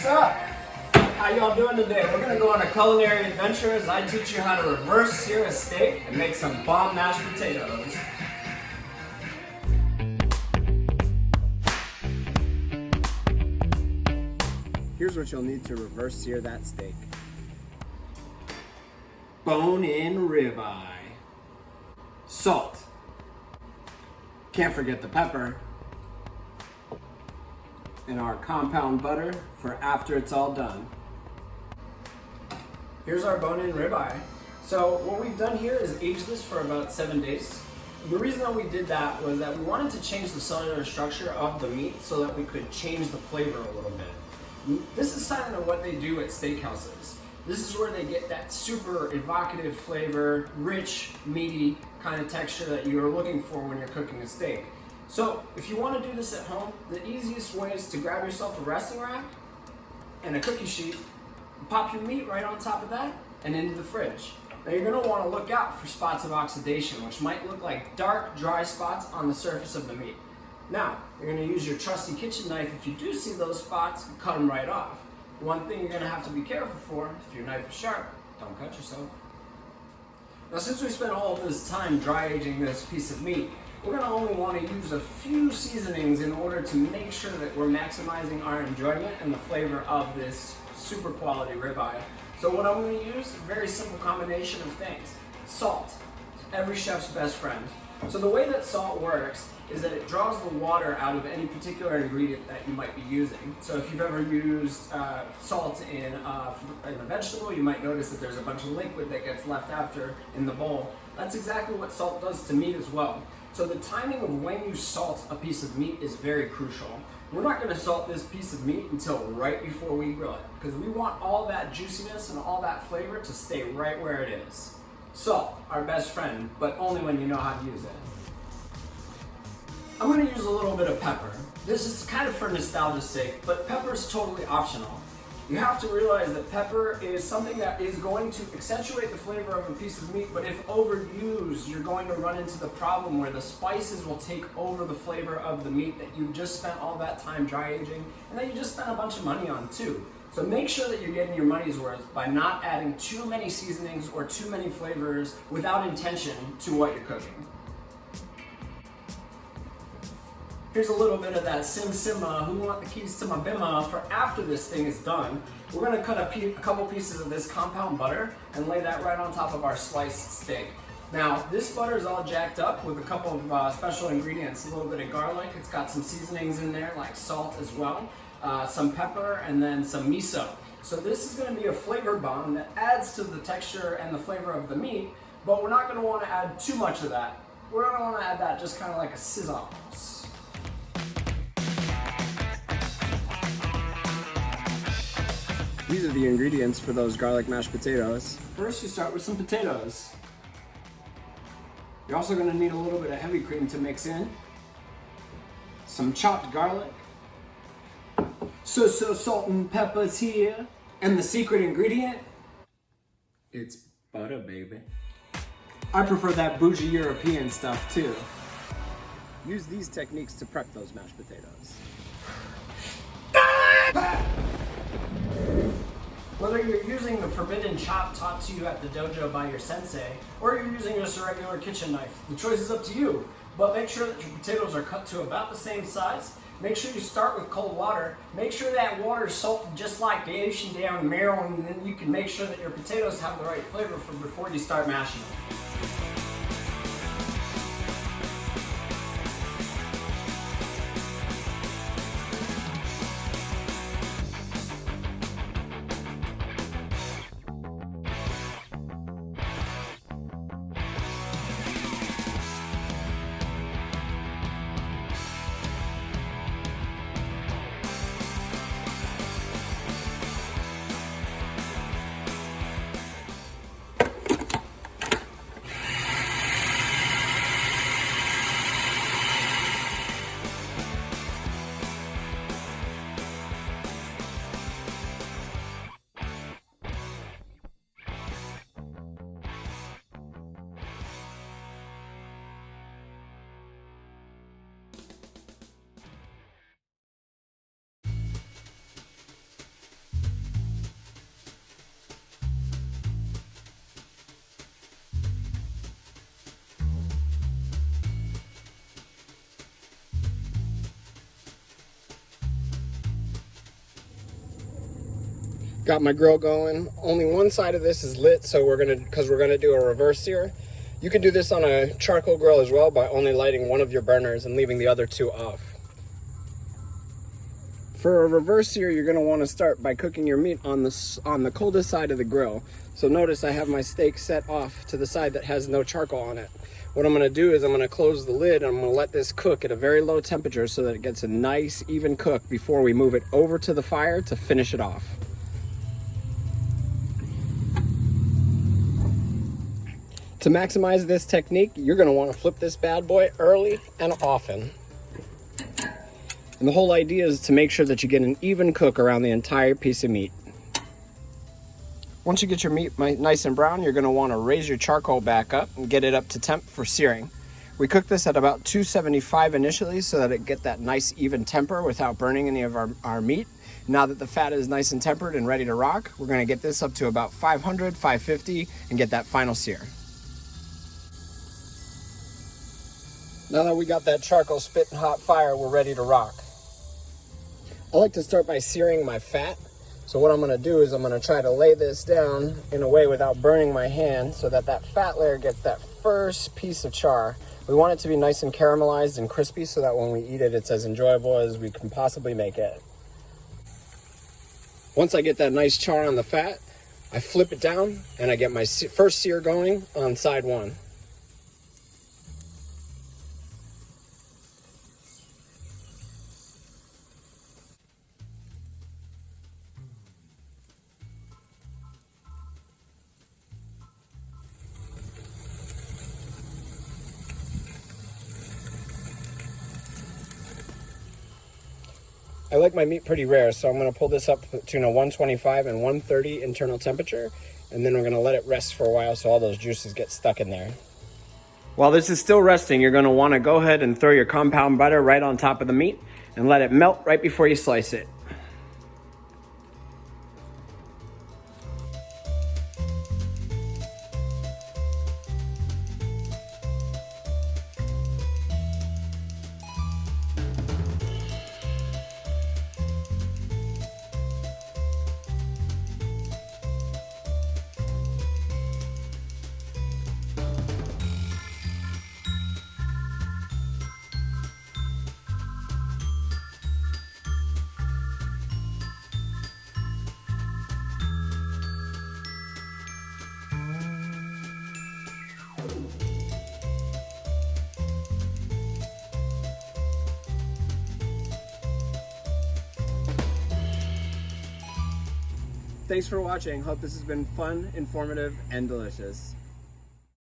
What's up? How y'all doing today? We're gonna go on a culinary adventure as I teach you how to reverse sear a steak and make some bomb mashed potatoes. Here's what you'll need to reverse sear that steak. Bone-in ribeye. Salt. Can't forget the pepper. And our compound butter for after it's all done. Here's our bone-in ribeye. So what we've done here is age this for about 7 days. The reason that we did that was that we wanted to change the cellular structure of the meat so that we could change the flavor a little bit. This is kind of what they do at steakhouses. This is where they get that super evocative flavor, rich, meaty kind of texture that you're looking for when you're cooking a steak. So if you want to do this at home, the easiest way is to grab yourself a resting rack and a cookie sheet, pop your meat right on top of that, and into the fridge. Now you're going to want to look out for spots of oxidation, which might look like dark, dry spots on the surface of the meat. Now, you're going to use your trusty kitchen knife. If you do see those spots, cut them right off. One thing you're going to have to be careful for, if your knife is sharp, don't cut yourself. Now since we spent all of this time dry aging this piece of meat, we're going to only want to use a few seasonings in order to make sure that we're maximizing our enjoyment and the flavor of this super quality ribeye. So what I'm going to use is a very simple combination of things. Salt, every chef's best friend. So the way that salt works is that it draws the water out of any particular ingredient that you might be using. So if you've ever used salt in a vegetable, you might notice that there's a bunch of liquid that gets left after in the bowl. That's exactly what salt does to meat as well. So the timing of when you salt a piece of meat is very crucial. We're not going to salt this piece of meat until right before we grill it, because we want all that juiciness and all that flavor to stay right where it is. Salt, our best friend, but only when you know how to use it. I'm going to use a little bit of pepper. This is kind of for nostalgia's sake, but pepper is totally optional. You have to realize that pepper is something that is going to accentuate the flavor of a piece of meat, but if overused, you're going to run into the problem where the spices will take over the flavor of the meat that you've just spent all that time dry aging, and that you just spent a bunch of money on too. So make sure that you're getting your money's worth by not adding too many seasonings or too many flavors without intention to what you're cooking. Here's a little bit of that sim-simma, who want the keys to my bimma for after this thing is done. We're gonna cut a couple pieces of this compound butter and lay that right on top of our sliced steak. Now, this butter is all jacked up with a couple of special ingredients, a little bit of garlic, it's got some seasonings in there like salt as well, some pepper, and then some miso. So this is gonna be a flavor bomb that adds to the texture and the flavor of the meat, but we're not gonna wanna add too much of that. We're gonna wanna add that just kind of like a sizzle. These are the ingredients for those garlic mashed potatoes. First, you start with some potatoes. You're also going to need a little bit of heavy cream to mix in. Some chopped garlic. So salt and pepper's here. And the secret ingredient, it's butter, baby. I prefer that bougie European stuff too. Use these techniques to prep those mashed potatoes. Whether you're using the forbidden chop taught to you at the dojo by your sensei, or you're using just a regular kitchen knife, the choice is up to you. But make sure that your potatoes are cut to about the same size. Make sure you start with cold water. Make sure that water is salted just like the ocean down in Maryland, and then you can make sure that your potatoes have the right flavor before you start mashing them. Got my grill going. Only one side of this is lit, so because we're gonna do a reverse sear. You can do this on a charcoal grill as well by only lighting one of your burners and leaving the other two off. For a reverse sear, you're gonna want to start by cooking your meat on the coldest side of the grill. So notice I have my steak set off to the side that has no charcoal on it. What I'm gonna do is I'm gonna close the lid and I'm gonna let this cook at a very low temperature so that it gets a nice even cook before we move it over to the fire to finish it off. To maximize this technique, you're gonna wanna flip this bad boy early and often. And the whole idea is to make sure that you get an even cook around the entire piece of meat. Once you get your meat nice and brown, you're gonna wanna raise your charcoal back up and get it up to temp for searing. We cook this at about 275 initially so that it get that nice even temper without burning any of our meat. Now that the fat is nice and tempered and ready to rock, we're gonna get this up to about 500, 550 and get that final sear. Now that we got that charcoal spitting hot fire, we're ready to rock. I like to start by searing my fat. So what I'm gonna do is I'm gonna try to lay this down in a way without burning my hand so that that fat layer gets that first piece of char. We want it to be nice and caramelized and crispy so that when we eat it, it's as enjoyable as we can possibly make it. Once I get that nice char on the fat, I flip it down and I get my first sear going on side one. I like my meat pretty rare, so I'm going to pull this up between a 125 and 130 internal temperature, and then we're going to let it rest for a while so all those juices get stuck in there. While this is still resting, you're going to want to go ahead and throw your compound butter right on top of the meat and let it melt right before you slice it. Thanks for watching. Hope this has been fun, informative, and delicious.